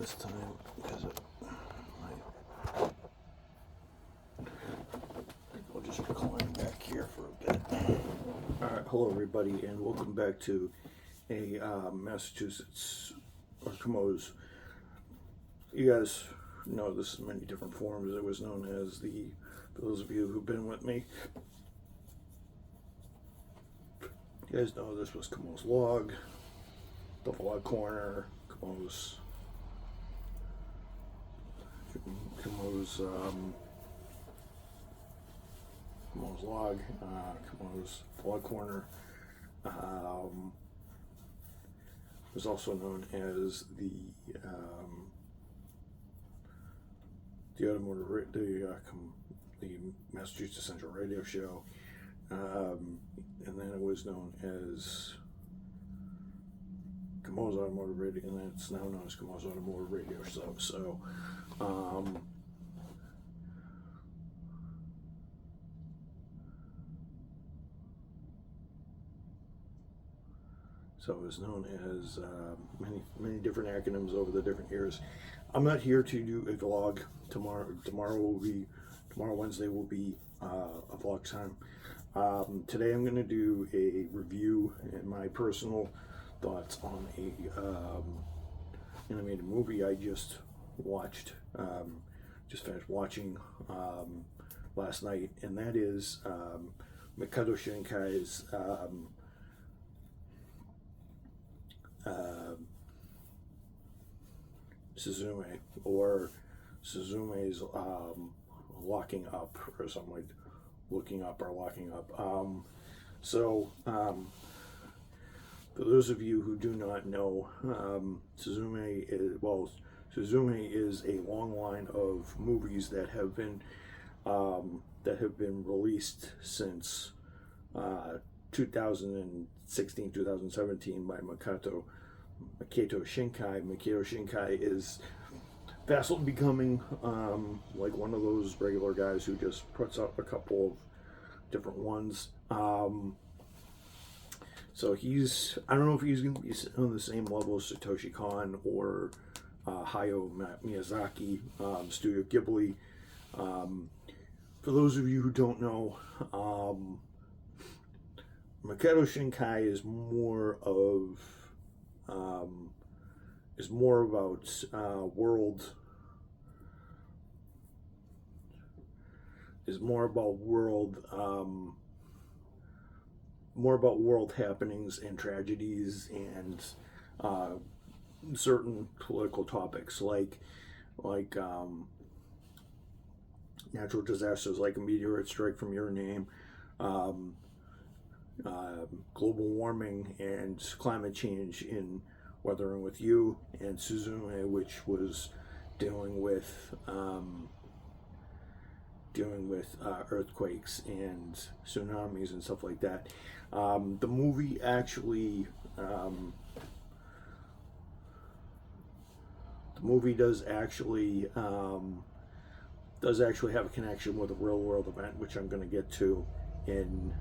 this time because I'll just recline back here for a bit. Alright, hello everybody, and welcome back to a Massachusetts or Como's. You guys know this in many different forms. It was known as for those of you who've been with me, you guys know this was Como's log, double log corner, Como's log, Como's log corner. Was also known as the Massachusetts Central Radio Show, and then it was known as Como's Automotive Radio, and then it's now known as Como's Automotive Radio Show. So it was known as many different acronyms over the different years. I'm not here to do a vlog tomorrow. Tomorrow Wednesday will be a vlog time. Today I'm going to do a review and my personal thoughts on a animated movie I just watched, just finished watching last night, and that is Makato Shinkai's Suzume, or Suzume's locking up, or something like looking up or locking up. For those of you who do not know, Suzume is a long line of movies that have been released since 2016, 2017 by Makato Shinkai. Makato Shinkai is fast becoming like one of those regular guys who just puts out a couple of different ones. So I don't know if he's going to be on the same level as Satoshi Kon or Hayao Miyazaki, Studio Ghibli. For those of you who don't know, Makato Shinkai is more about world happenings and tragedies and certain political topics like natural disasters like a meteorite strike from Your Name, global warming and climate change in Weathering with You, and Suzume, which was dealing with earthquakes and tsunamis and stuff like that. The movie actually does actually have a connection with a real world event, which I'm going to get to in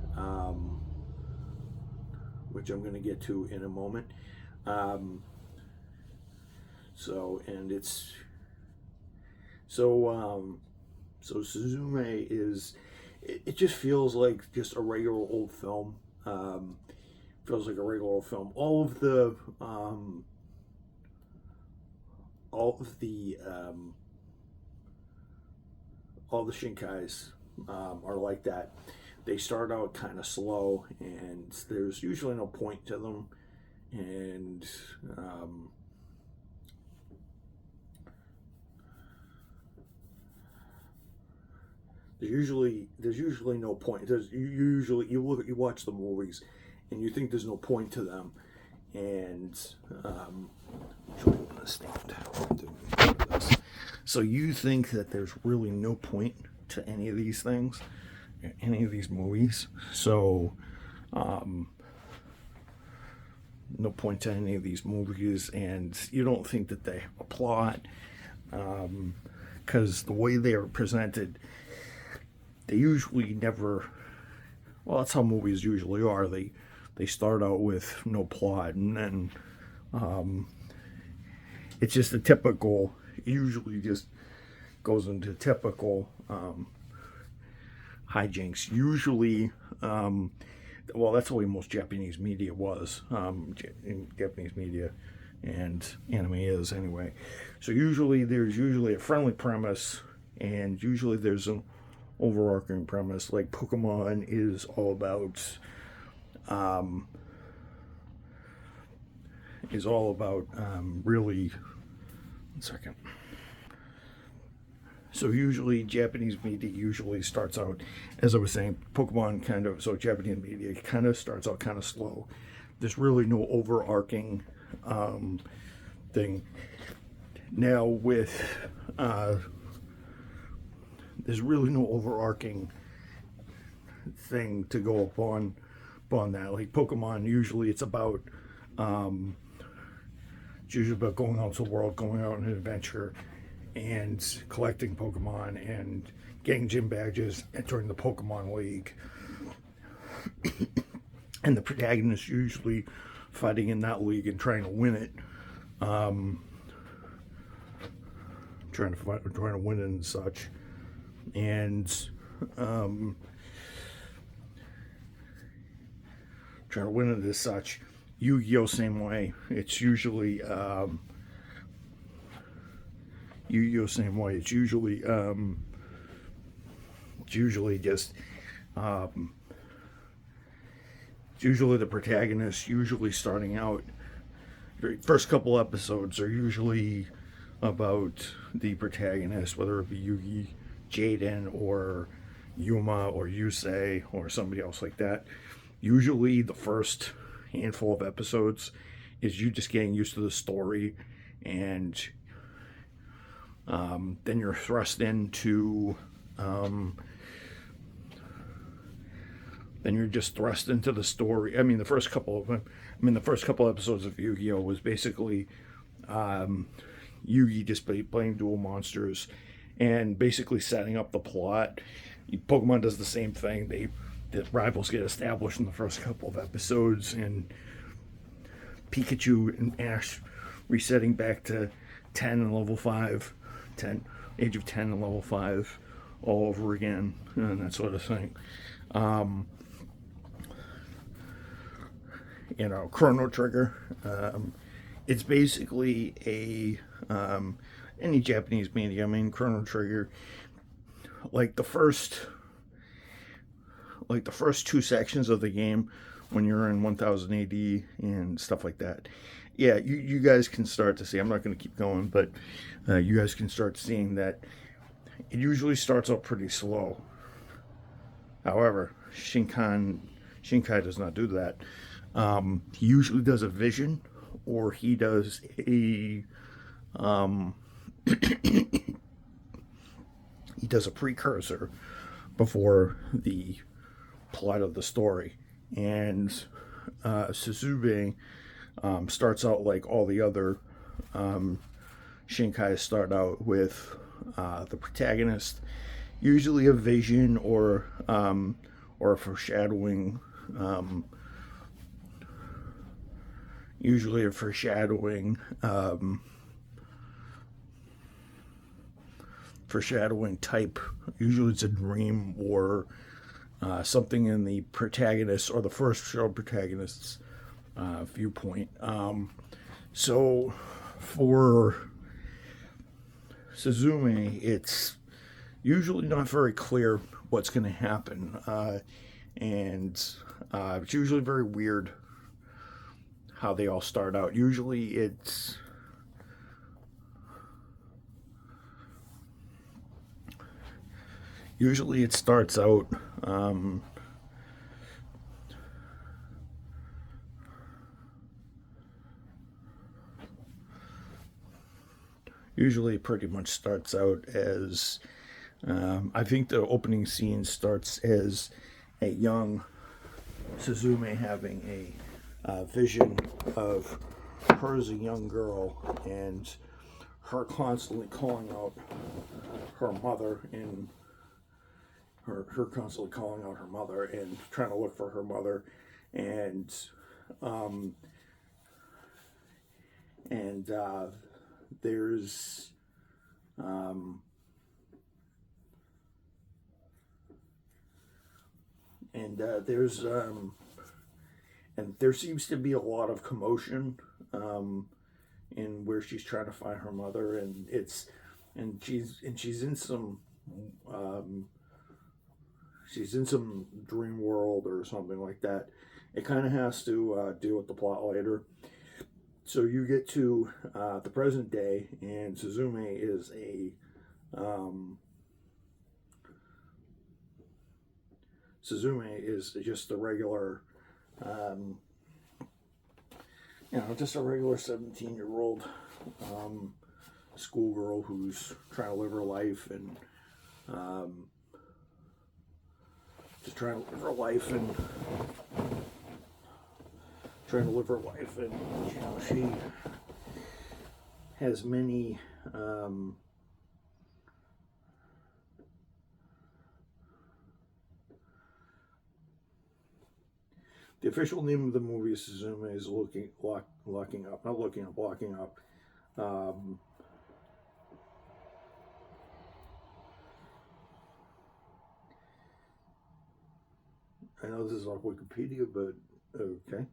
a moment. So Suzume is, it just feels like just a regular old film. Feels like a regular old film. All of the Shinkais are like that. They start out kind of slow, and there's usually no point to them, and there's usually no point. You watch the movies, and you think there's no point to them, and so you think that there's really no point to any of these things, any of these movies. So no point to any of these movies, and you don't think that they have a plot, because the way they are presented, they usually never, well, that's how movies usually are. They start out with no plot, and then it's just a typical, usually just goes into typical hijinks. Usually, well, that's the way most Japanese media was, in Japanese media and anime is anyway. So usually there's usually a friendly premise, and usually there's an overarching premise. Like Pokemon is all about really. 1 second. So usually Japanese media usually starts out, as I was saying, Pokemon Japanese media kind of starts out kind of slow. There's really no overarching thing. Now there's really no overarching thing to go upon that. Like Pokemon, usually it's about going out to the world, going out on an adventure, and collecting Pokemon and getting gym badges, entering the Pokemon League. And the protagonist usually fighting in that league and trying to win it. Trying to win it and such. And trying to win it as such. Yu-Gi-Oh! Same way. It's usually Yu-Gi-Oh! Same way. It's usually just it's usually the protagonist usually starting out. First couple episodes are usually about the protagonist, whether it be Yugi, Jaden, or Yuma, or Yusei, or somebody else like that. Usually the first handful of episodes is you just getting used to the story, and then you're thrust into the story. The first couple episodes of Yu-Gi-Oh! Was basically Yugi just playing duel monsters and basically setting up the plot. Pokemon does the same thing. The rivals get established in the first couple of episodes, and Pikachu and Ash resetting back to 10 and level 5, age of 10 and level 5 all over again, and that sort of thing. Chrono Trigger. It's basically any Japanese media. Chrono Trigger, like the first 2 sections of the game when you're in 1000 AD and stuff like that. Yeah, you guys can start to see. I'm not going to keep going, but you guys can start seeing that it usually starts out pretty slow. However, Shinkai does not do that. He usually does a vision, or he does a he does a precursor before the plot of the story. And Suzume starts out like all the other Shinkai start out with the protagonist, usually a vision or a foreshadowing. Usually a foreshadowing type. Usually it's a dream or something in the protagonist or the first show protagonist's viewpoint. So for Suzume, it's usually not very clear what's going to happen, and it's usually very weird how they all start out. Usually it starts out usually pretty much starts out as I think the opening scene starts as a young Suzume having a vision of her as a young girl, and her constantly calling out her mother, and her constantly calling out her mother and trying to look for her mother, and there's um, and there's and there seems to be a lot of commotion in where she's trying to find her mother, and she's in some um, she's in some dream world or something like that. It kind of has to deal with the plot later. So you get to the present day, and Suzume is um, Suzume is just a regular, um, just a regular 17-year-old schoolgirl who's trying to live her life and just trying to live her life and she has many the official name of the movie is Suzume is locking up. I know this is off Wikipedia, but okay.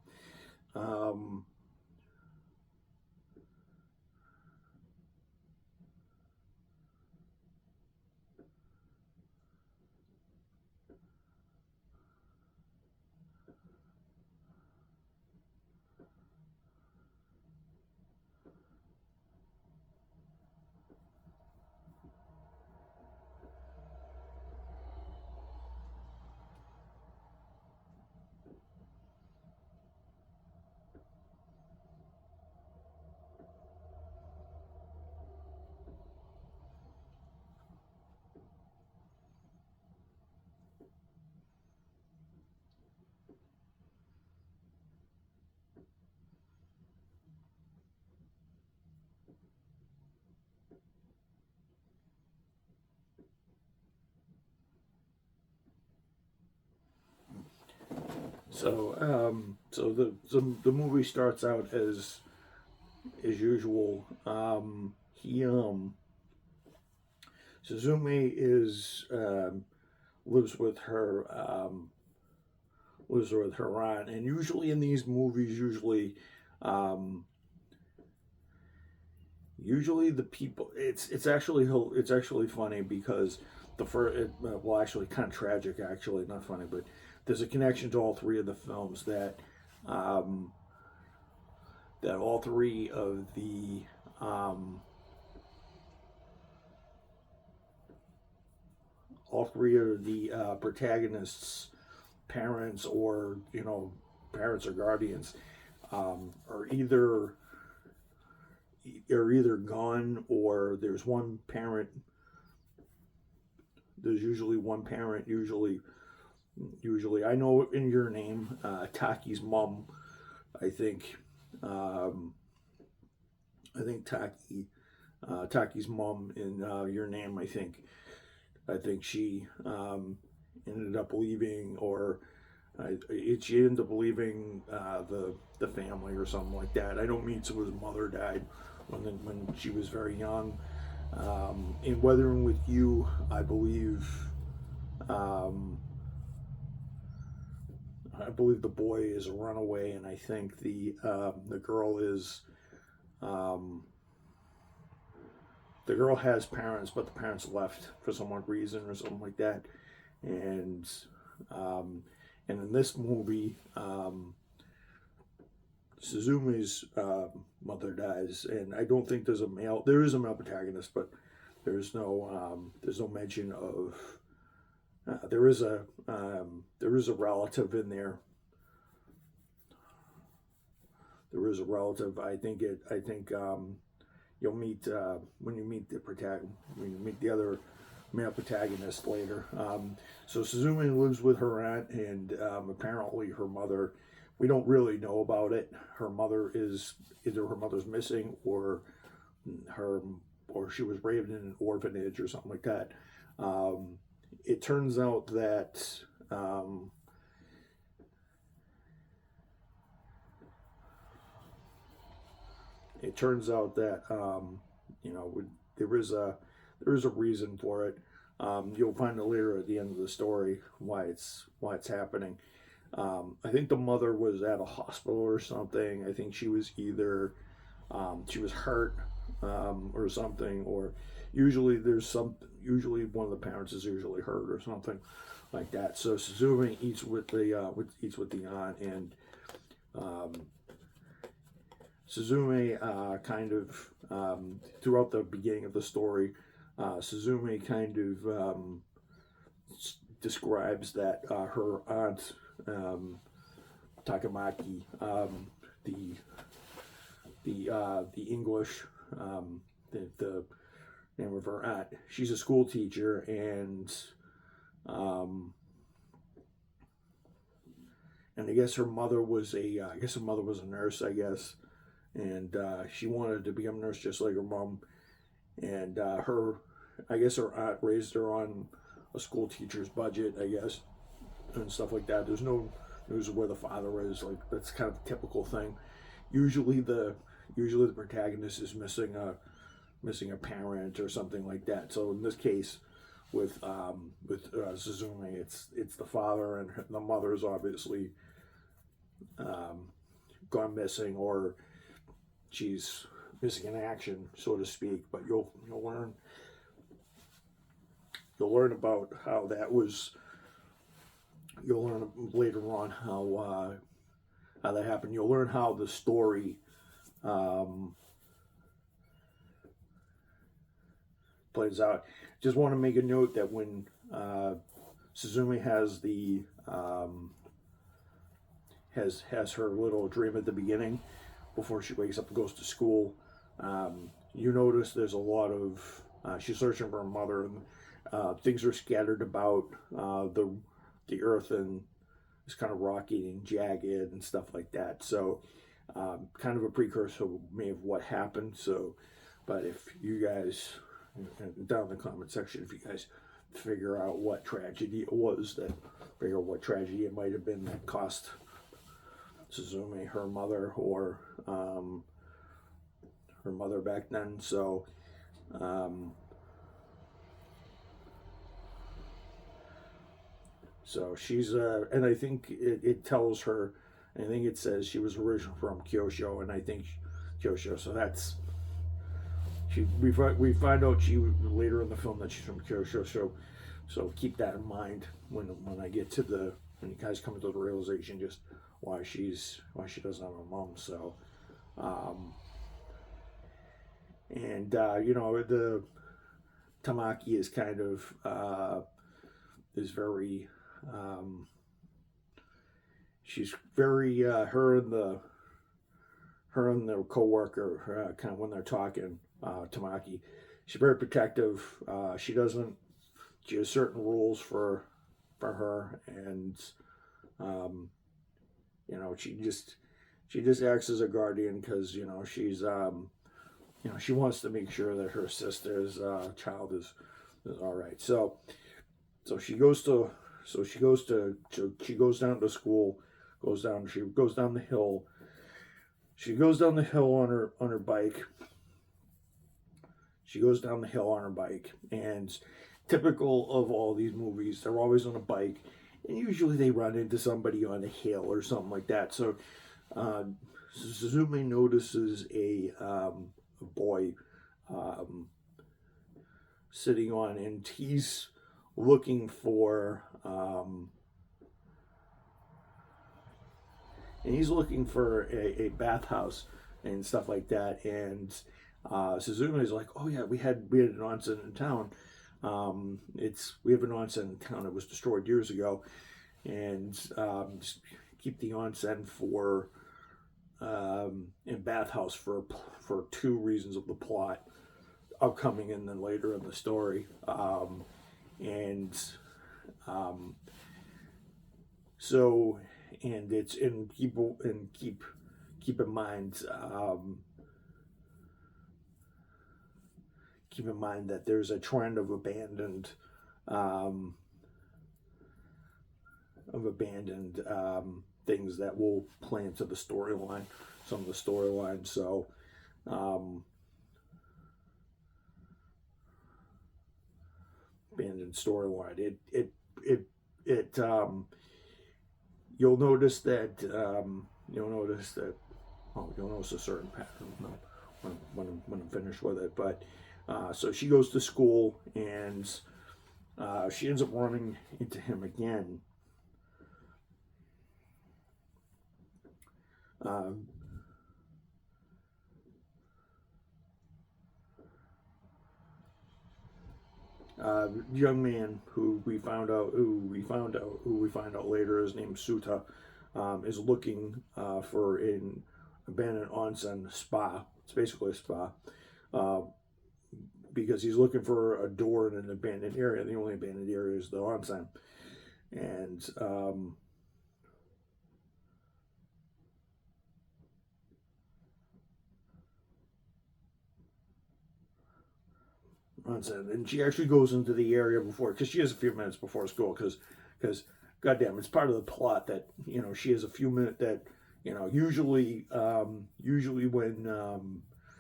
So the movie starts out as usual. He Suzume is lives with her aunt, and usually in these movies, um, usually the people it's actually funny because the first well, actually kind of tragic, actually not funny, but there's a connection to all three of the films um, that all three of the protagonists' parents or parents or guardians are either gone, or there's usually one parent, usually I know in Your Name, Taki's mom, I think Taki's mom in Your Name, I think she ended up leaving, or she ended up leaving the family or something like that. I don't mean so his mother died when she was very young. In Weathering with You, I believe the boy is a runaway, and I think the girl is the girl has parents, but the parents left for some odd reason or something like that. And in this movie, Suzume's mother dies, and I don't think there is a male protagonist, but there's no mention of there is a relative in there. There is a relative. I think you'll meet when you meet the other male protagonist later. So Suzume lives with her aunt, and apparently her mother. We don't really know about it. Her mother's missing, or she was raised in an orphanage or something like that. It turns out that you know, there is a reason for it. You'll find it later at the end of the story why it's happening. I think the mother was at a hospital or something. I think she was either she was hurt or something, or usually usually one of the parents is usually hurt or something like that. So Suzume eats with the aunt, and um, Suzume kind of throughout the beginning of the story, Suzume kind of describes that her aunt Takamaki, the the English, the name of her aunt, she's a school teacher, um, and I guess her mother was a nurse, I guess, and she wanted to become a nurse just like her mom, and I guess her aunt raised her on a school teacher's budget, I guess, and stuff like that. There's no news of where the father is. Like, that's kind of a typical thing. Usually the protagonist is missing a parent or something like that. So in this case, with Suzume, it's the father, and the mother is obviously gone missing, or she's missing in action, so to speak. But you'll learn about how that was. You'll learn later on how that happened. You'll learn how the story plays out. Just want to make a note that when Suzume has has her little dream at the beginning before she wakes up and goes to school, you notice there's a lot of she's searching for her mother, and things are scattered about the earth, and it's kind of rocky and jagged and stuff like that. So kind of a precursor maybe of what happened. So, but if you guys, down in the comment section, if you guys figure out what tragedy it was, figure out what tragedy it might have been that cost Suzume her mother, or her mother back then. So so she's and I think it tells her, I think it says she was originally from Kyosho, and I think Kyosho, so that's we find out later in the film that she's from Kyosho, so keep that in mind when I get to when you guys come to the realization just why she doesn't have a mom. So and the Tamaki is kind of is very she's very her and the co-worker kind of when they're talking, Tamaki, she's very protective. She has certain rules for her, and she just acts as a guardian because she's she wants to make sure that her sister's child is all right. So she goes down to school, she goes down the hill. She goes down the hill on her bike. She goes down the hill on her bike, and typical of all these movies, they're always on a bike, and usually they run into somebody on a hill or something like that. So Suzume notices a boy sitting on, and he's looking for a bathhouse and stuff like that. And Suzume is like, oh yeah, we had an onsen in town. We have an onsen in town. It was destroyed years ago, and just keep the onsen for and bathhouse for two reasons of the plot upcoming, and then later in the story. So, and it's in people, and keep in mind that there's a trend of abandoned things that will play into the storyline, some of the storylines. So abandoned storyline. It you'll notice that you'll notice a certain pattern when I'm finished with it. But so she goes to school, and she ends up running into him again. Young man who we find out later, his name's Suta, is looking for an abandoned onsen spa. It's basically a spa, uh, because he's looking for a door in an abandoned area. The only abandoned area is the onsen, and and she actually goes into the area before, because she has a few minutes before school, because goddamn, it's part of the plot that she has a few minutes that usually when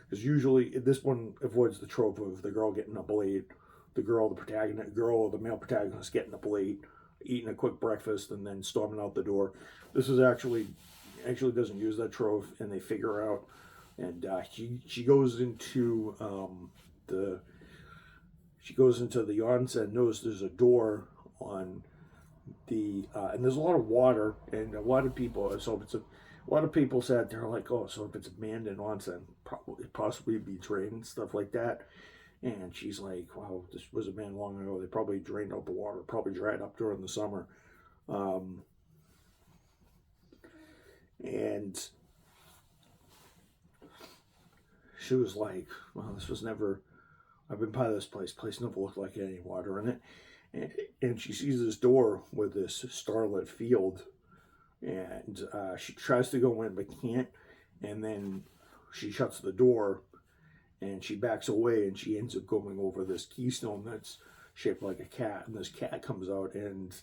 because usually this one avoids the trope of the girl getting up late, the male protagonist getting up late, eating a quick breakfast, and then storming out the door. This is actually doesn't use that trope, and they figure out, and she goes into the onsen, knows there's a door on the and there's a lot of water, and a lot of people. So it's a lot of people said they're like, oh, so if it's abandoned onsen, possibly be drained and stuff like that. And she's like, wow, this was abandoned long ago. They probably drained out the water, probably dried up during the summer. And she was like, well, this was never. I've been by this place. Place never looked like any water in it. And she sees this door with this starlit field, and she tries to go in but can't. And then she shuts the door, and she backs away, and she ends up going over this keystone that's shaped like a cat. And this cat comes out, and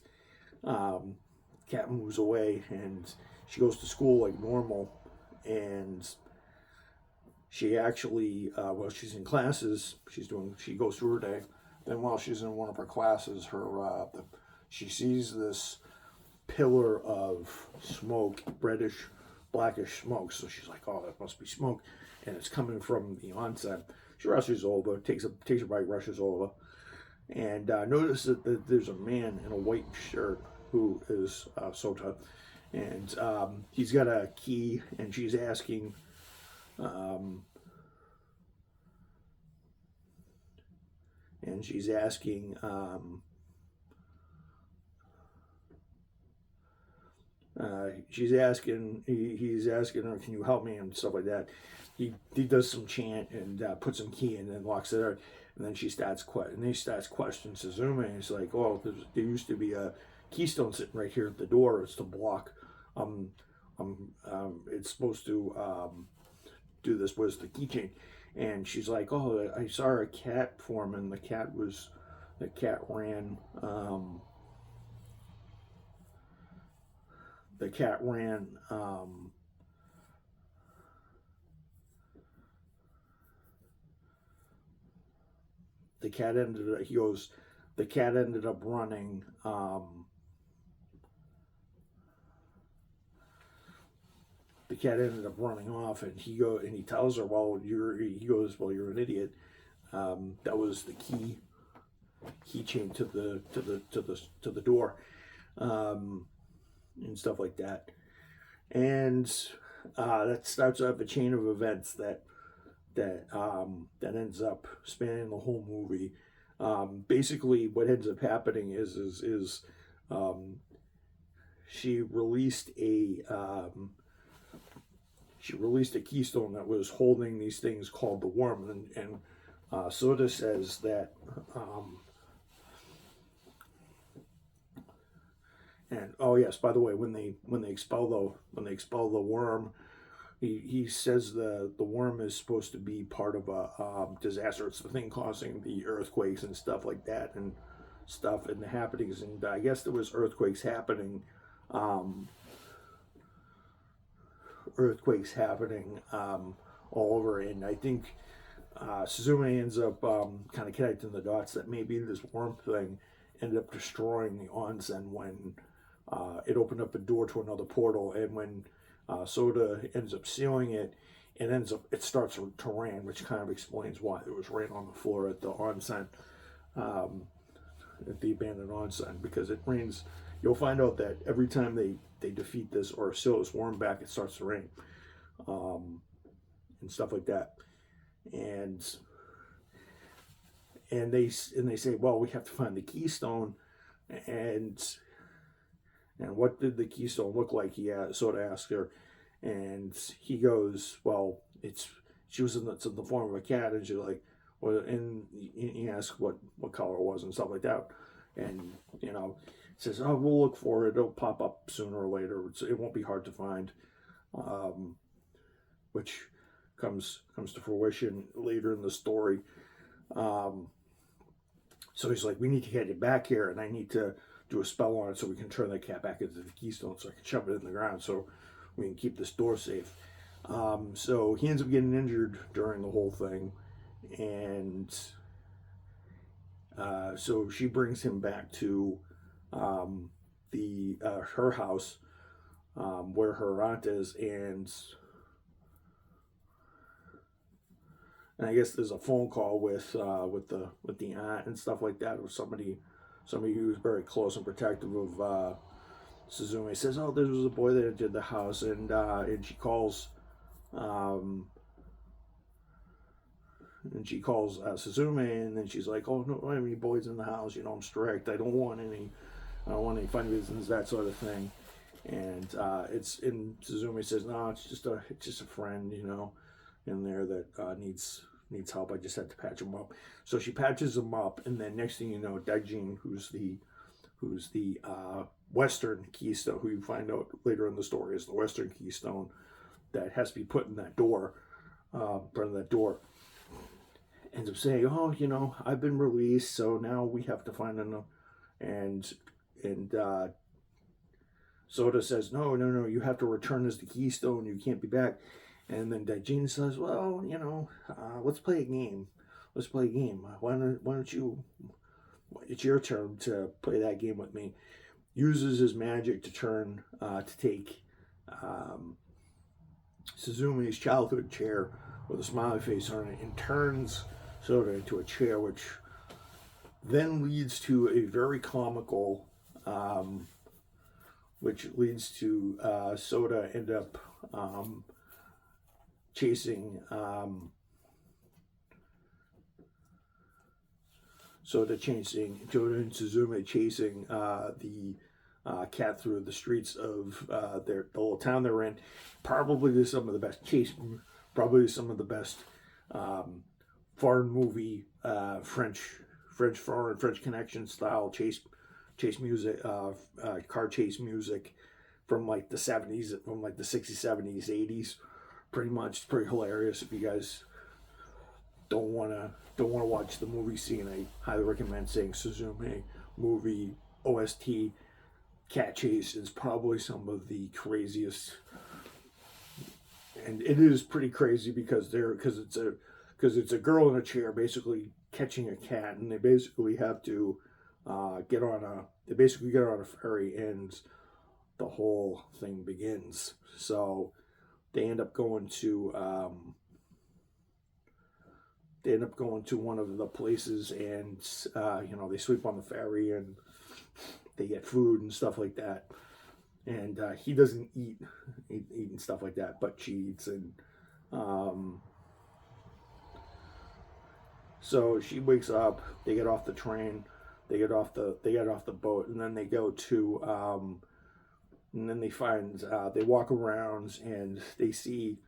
cat moves away, and she goes to school like normal. And she actually, while she's in classes, she goes through her day. Then while she's in one of her classes, she sees this pillar of smoke, reddish, blackish smoke. So she's like, oh, that must be smoke. And it's coming from the onsen. She rushes over, takes a bite, rushes over, and notices that there's a man in a white shirt who is Sota. And he's got a key, and she's asking, he's asking her, can you help me, and stuff like that. He does some chant and puts some key in and locks it out. And then he starts questioning Suzume, and he's like, oh, there used to be a keystone sitting right here at the door. It's to block. It's supposed to do this. Was the keychain? And she's like, oh, I saw a cat form, and the cat ran. The cat ended up running. The cat ended up running off, and he tells her, well, you're an idiot. That was the keychain to the door, and stuff like that. And that starts up a chain of events that ends up spanning the whole movie. Basically, what ends up happening is she released a keystone that was holding these things called the worm, and Soda says that, and oh yes, by the way, when they expel the worm, he says the worm is supposed to be part of a disaster. It's the thing causing the earthquakes and stuff like that, and the happenings. And I guess there was earthquakes happening. All over, and I think Suzume ends up kind of connecting the dots that maybe this worm thing ended up destroying the onsen when it opened up a door to another portal, and when Soda ends up sealing it, it starts to rain, which kind of explains why there was rain on the floor at the onsen, um, at the abandoned onsen, because it rains. You'll find out that every time they defeat this or seal this worm back, it starts to rain, um, and stuff like that. And they say, well, we have to find the keystone, and what did the keystone look like? He sort of asked her, and he goes, well, she was it's in the form of a cat, and she's like, well, and he asked what color it was and stuff like that, and says, oh, we'll look for it. It'll pop up sooner or later. It won't be hard to find, which comes to fruition later in the story. So he's like, we need to get it back here, and I need to do a spell on it so we can turn the cat back into the keystone, so I can shove it in the ground so we can keep this door safe. So he ends up getting injured during the whole thing, and so she brings him back to her house, where her aunt is, and I guess there's a phone call with the aunt and stuff like that, or somebody who's very close and protective of Suzume. Says, oh, there was a boy that did the house, and she calls Suzume, and then she's like, oh, no, I don't have any boys in the house, I'm strict, I don't want any funny business, that sort of thing. And Suzume says, no, it's just a friend, in there that needs help. I just had to patch him up. So she patches him up, and then next thing you know, Daijin, who's the Western keystone, who you find out later in the story is the Western keystone that has to be put in that door, front of that door, ends up saying, oh, I've been released, so now we have to find another. And Soda says, no, you have to return as the keystone. You can't be back. And then Daijin says, well, let's play a game. Why don't you, it's your turn to play that game with me. Uses his magic to turn, to take Suzume's childhood chair with a smiley face on it, and turns Soda into a chair, which then leads to a very comical, Soda end up chasing Joda and Suzume chasing the cat through the streets of the little town they're in. Probably some of the best foreign movie, French Connection style chase music, car chase music from like the 70s, from like the 60s, 70s, 80s. Pretty much. It's pretty hilarious. If you guys don't want to watch the movie scene, I highly recommend saying Suzume movie OST cat chase is probably some of the craziest, and it is pretty crazy because it's a girl in a chair basically catching a cat, and they basically have to get on a ferry, and the whole thing begins. So they end up going to one of the places, and they sleep on the ferry, and they get food and stuff like that. And he doesn't eat and stuff like that, but she eats. And so she wakes up. They get off the train. They get off the boat, and then they go to and then they walk around, and they see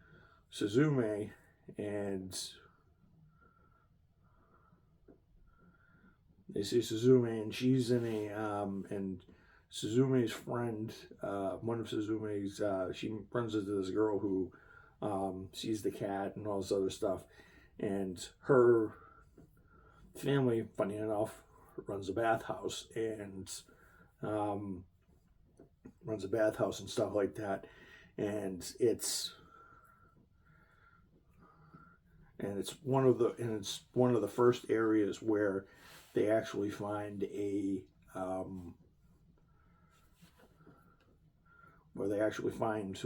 Suzume, and she's in and Suzume's friend, one of Suzume's, she runs into this girl who sees the cat and all this other stuff, and her family, funny enough, runs a bathhouse, and stuff like that, and and it's one of the first areas where they actually find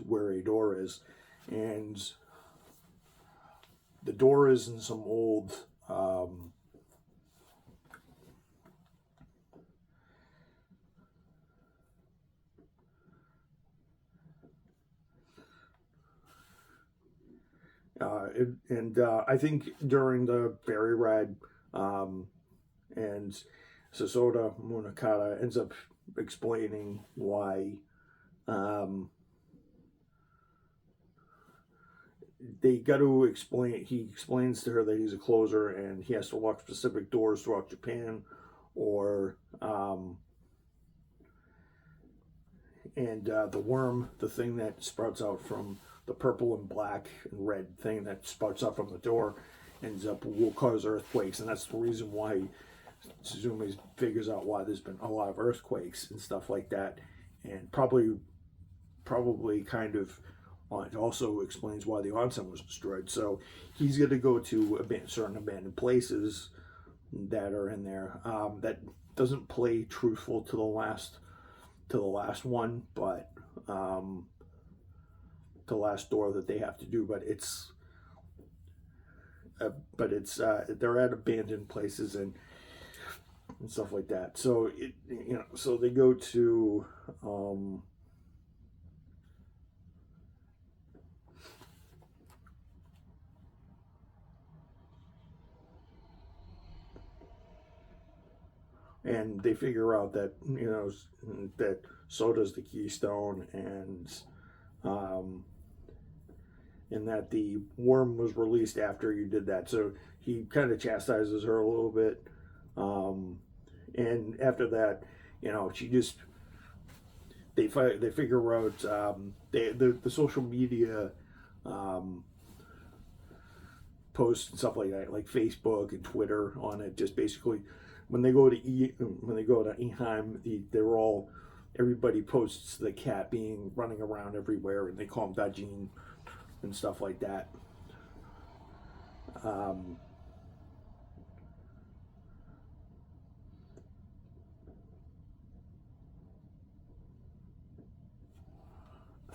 where a door is, and the door is in some old I think during the ferry ride, and Sasoda Munakata ends up explaining why they got to explain. He explains to her that he's a closer and he has to lock specific doors throughout Japan, or the worm, the thing that sprouts out from the purple and black and red thing that sprouts out from the door, will cause earthquakes, and that's the reason why Suzume figures out why there's been a lot of earthquakes and stuff like that, and probably kind of it also explains why the onsen was destroyed. So he's going to go to certain abandoned places that are in there. That doesn't play truthful to the last one, but the last door that they have to do. But they're at abandoned places and stuff like that. So so they go to and they figure out that that Soda's the keystone, and that the worm was released after you did that. So he kind of chastises her a little bit, and after that, she just they figure out the social media posts and stuff like that, like Facebook and Twitter on it, just basically when they go to Eheim, everybody posts the cat running around everywhere, and they call him Dajin and stuff like that.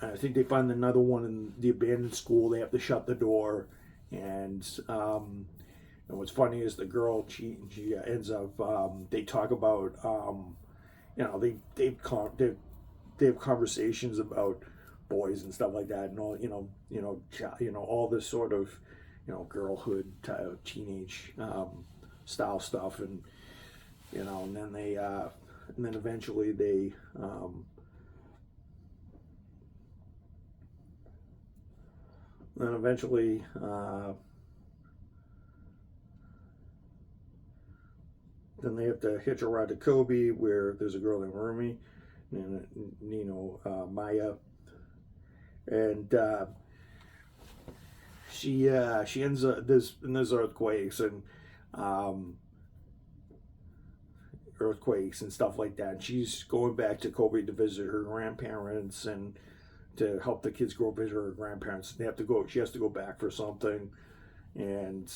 I think they find another one in the abandoned school. They have to shut the door, and what's funny is the girl, she ends up. They talk about, they have conversations about boys and stuff like that, and all all this sort of girlhood teenage style stuff, and and then eventually they. Then eventually, then they have to hitch a ride to Kobe, where there's a girl named Rumi, and Maya, and she ends up there's earthquakes and stuff like that. And she's going back to Kobe to visit her grandparents and to help the kids go visit her grandparents. She has to go back for something, and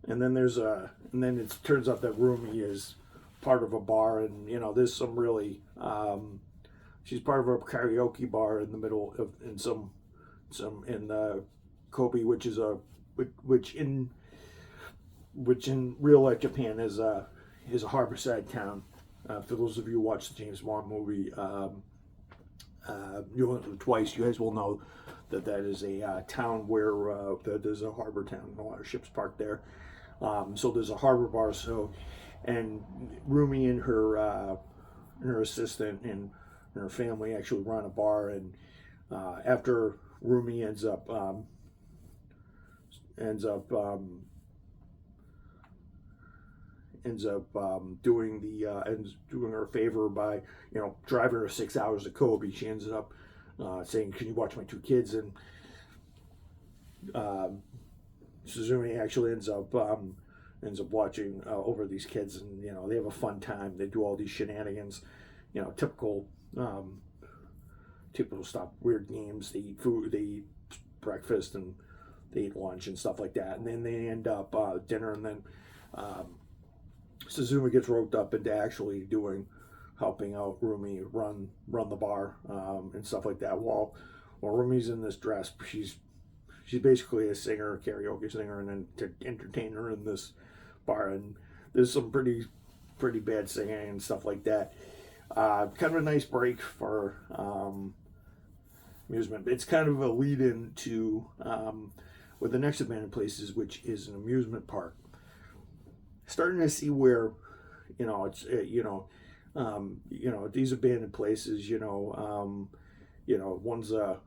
then it turns out that Rumi is part of a bar, and there's some really she's part of a karaoke bar in the middle of in Kobe, which in real life Japan is a harborside town. For those of you who watch the James Bond movie twice, you guys will know that is a town where there's a harbor town and a lot of ships parked there. So there's a harbor bar. And Rumi and her assistant and her family actually run a bar. And after Rumi ends up doing her a favor by driving her 6 hours to Kobe. She ends up saying, "Can you watch my two kids?" And Suzume actually ends up ends up watching over these kids, and they have a fun time. They do all these shenanigans, typical stuff, weird games. They eat food, they eat breakfast, and they eat lunch and stuff like that, and then they end up dinner, and then Suzume gets roped up into actually helping out Rumi run the bar and stuff like that. While Rumi's in this dress, she's basically a singer, karaoke singer, and then to entertain her in this bar. And there's some pretty bad singing and stuff like that. Kind of a nice break for amusement. It's kind of a lead-in to with the next abandoned places, which is an amusement park. Starting to see where, it's these abandoned places, one's well,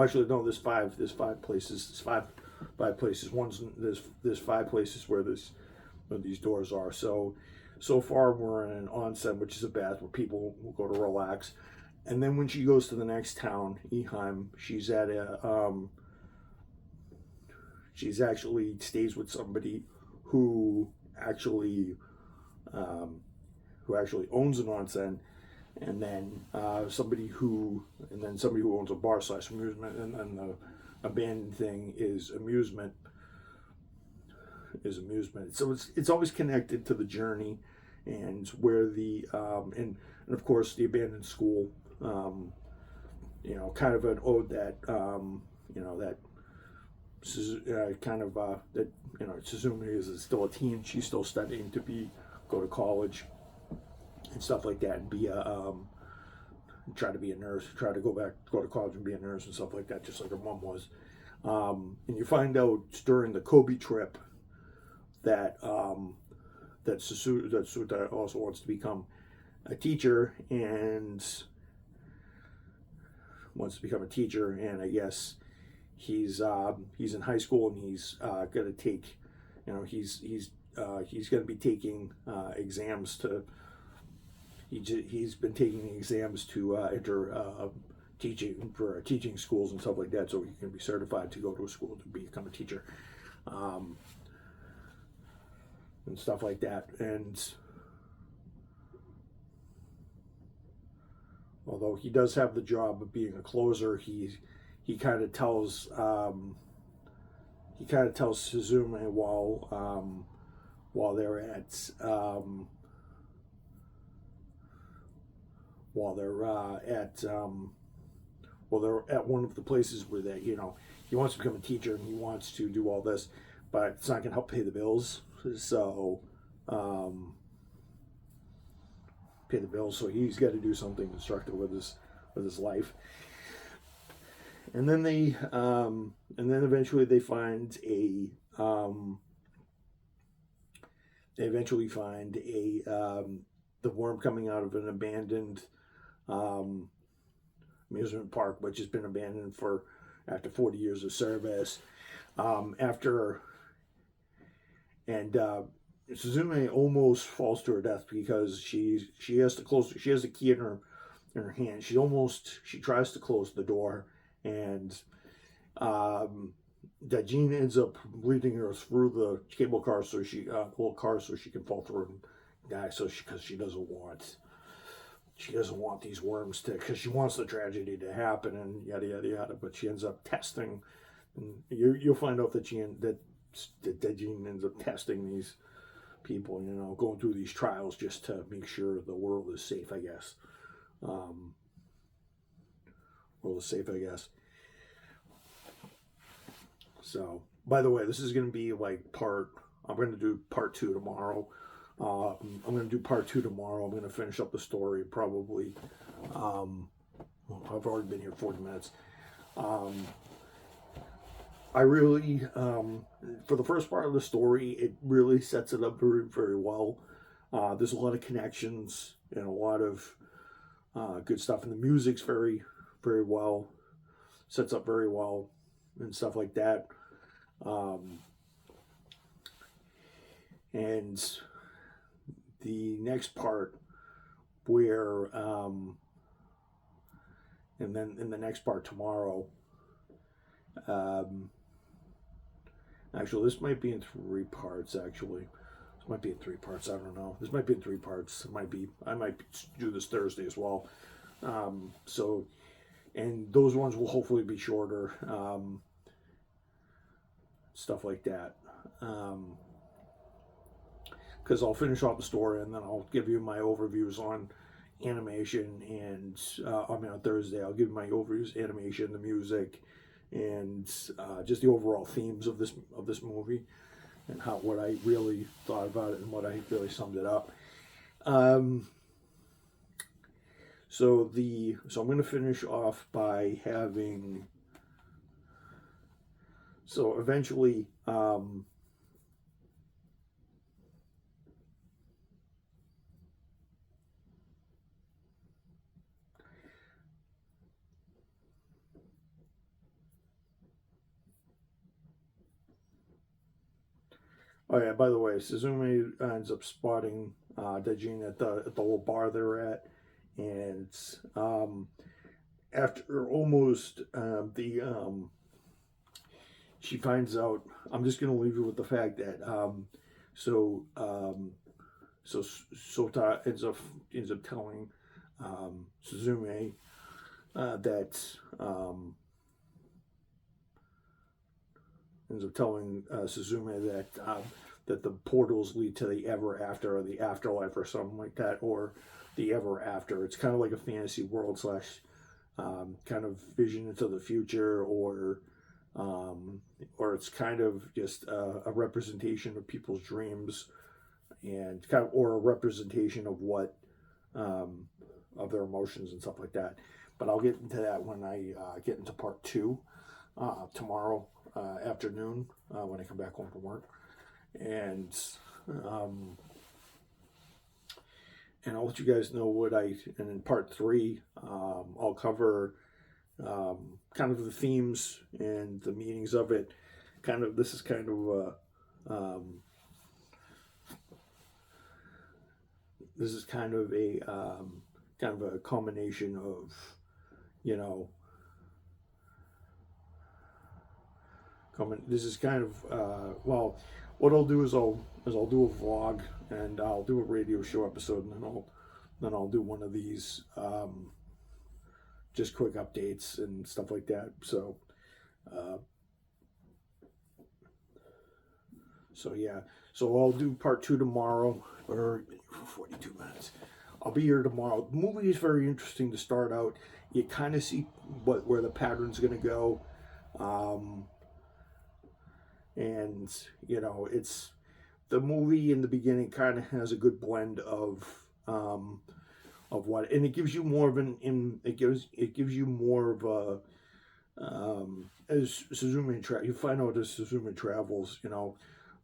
actually no, there's five places. There's five places. There's 5 places where these doors are. So far we're in an onsen, which is a bath where people will go to relax. And then when she goes to the next town, Eheim, she's at she's actually stays with somebody who actually owns an onsen, and then somebody who owns a bar / amusement, and then the abandoned thing is amusement. So it's always connected to the journey, and where the and of course the abandoned school, kind of an ode that that Suzume is still a teen. She's still studying to go to college and stuff like that, and try to be a nurse, go to college and be a nurse and stuff like that, just like her mom was. And you find out during the Kobe trip that Suta also wants to become a teacher, and I guess he's in high school, and he's going to take, he's going to be taking exams to. He's been taking exams to enter teaching schools and stuff like that, so he can be certified to go to a school to become a teacher, and stuff like that. And although he does have the job of being a closer, he kind of tells Suzume while they're at one of the places where he wants to become a teacher, and he wants to do all this, but it's not going to help pay the bills. So so he's got to do something constructive with his life. And then eventually they find the worm coming out of an abandoned amusement park, which has been abandoned after 40 years of service. Suzume almost falls to her death because she has the key in her hand. She tries to close the door, and Dajin ends up leading her through the cable car so she can fall through and die. Because she doesn't want these worms because she wants the tragedy to happen, and yada yada yada. But she ends up testing, and you'll find out that Dajin ends up testing these people, going through these trials just to make sure the world is safe, I guess. So, by the way, this is going to be I'm going to do part 2 tomorrow. I'm going to do part 2 tomorrow. I'm going to finish up the story probably. I've already been here 40 minutes. I really, for the first part of the story, it really sets it up very, very well. There's a lot of connections and a lot of good stuff. And the music's very, very well, sets up very well and stuff like that. And the next part where, and then in the next part tomorrow, Actually, this might be in 3 parts. Actually, this might be in 3 parts. I don't know. This might be in 3 parts. It might be. I might do this Thursday as well. So, and those ones will hopefully be shorter. Stuff like that. Because I'll finish off the story and then I'll give you my overviews on animation and on Thursday I'll give you my overviews, animation, the music, and just the overall themes of this movie and what I really thought about it and what I really summed it up. So I'm going to finish off by having. So eventually. Oh yeah. By the way, Suzume ends up spotting Dejin at the little bar they're at, and after almost she finds out. I'm just gonna leave you with the fact that so Sota ends up telling Suzume that ends up telling Suzume that the portals lead to the ever after or the afterlife or something like that, or the ever after. It's kind of like a fantasy world slash kind of vision into the future, or it's kind of just a representation of people's dreams, and kind of, or a representation of what of their emotions and stuff like that. But I'll get into that when I get into part 2 tomorrow afternoon when I come back home from work, and I'll let you guys know and in part 3 I'll cover kind of the themes and the meanings of it. This is kind of a culmination of, this is kind of what I'll do is I'll do a vlog and I'll do a radio show episode, and then I'll do one of these just quick updates and stuff like that. So yeah, so I'll do part 2 tomorrow, or 42 minutes. I'll be here tomorrow. The movie is very interesting to start out. You kind of see where the pattern's going to go. And it's the movie in the beginning kind of has a good blend of what, and it gives you more of it gives you more of a as Suzume you find out as Suzume travels,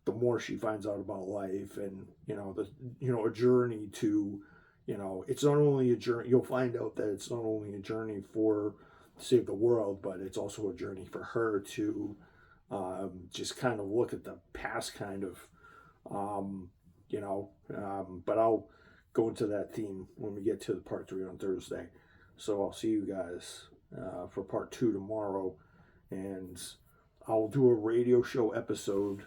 the more she finds out about life, and a journey to, it's not only a journey. You'll find out that it's not only a journey to save the world, but it's also a journey for her to just kind of look at the past, kind of, but I'll go into that theme when we get to the part 3 on Thursday. So I'll see you guys for part 2 tomorrow, and I'll do a radio show episode.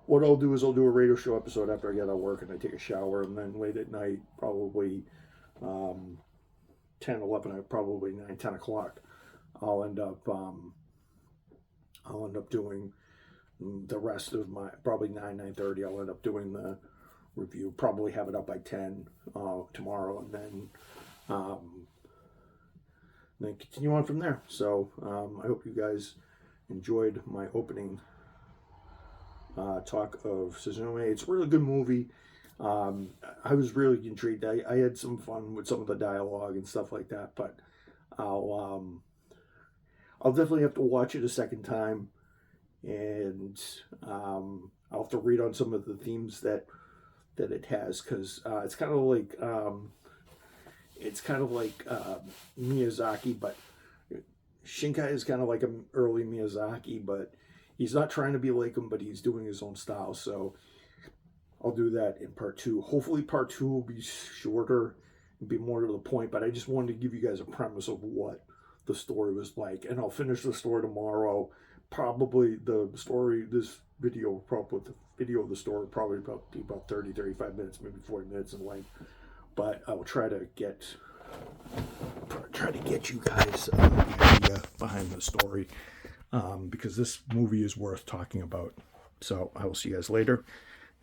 What I'll do is I'll do a radio show episode after I get out of work and I take a shower, and then late at night, probably 10, 11, probably 9, 10 o'clock, I'll end up doing the rest of my, probably 9, 9:30. I'll end up doing the review. Probably have it up by 10 tomorrow, and then continue on from there. So I hope you guys enjoyed my opening talk of Suzume. It's a really good movie. I was really intrigued. I had some fun with some of the dialogue and stuff like that, but I'll definitely have to watch it a second time, and I'll have to read on some of the themes that it has, because it's kind of like Miyazaki, but Shinkai is kind of like an early Miyazaki, but he's not trying to be like him, but he's doing his own style. So I'll do that in part 2. Hopefully part 2 will be shorter and be more to the point, but I just wanted to give you guys a premise of what the story was like, and I'll finish the story tomorrow. probably the story, this video, probably the video of the story, probably about 30, 35 minutes, maybe 40 minutes in length. But I'll try to get you guys the idea behind the story, because this movie is worth talking about. So I will see you guys later,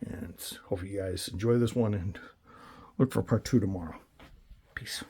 and hopefully you guys enjoy this one, and look for part 2 tomorrow. Peace.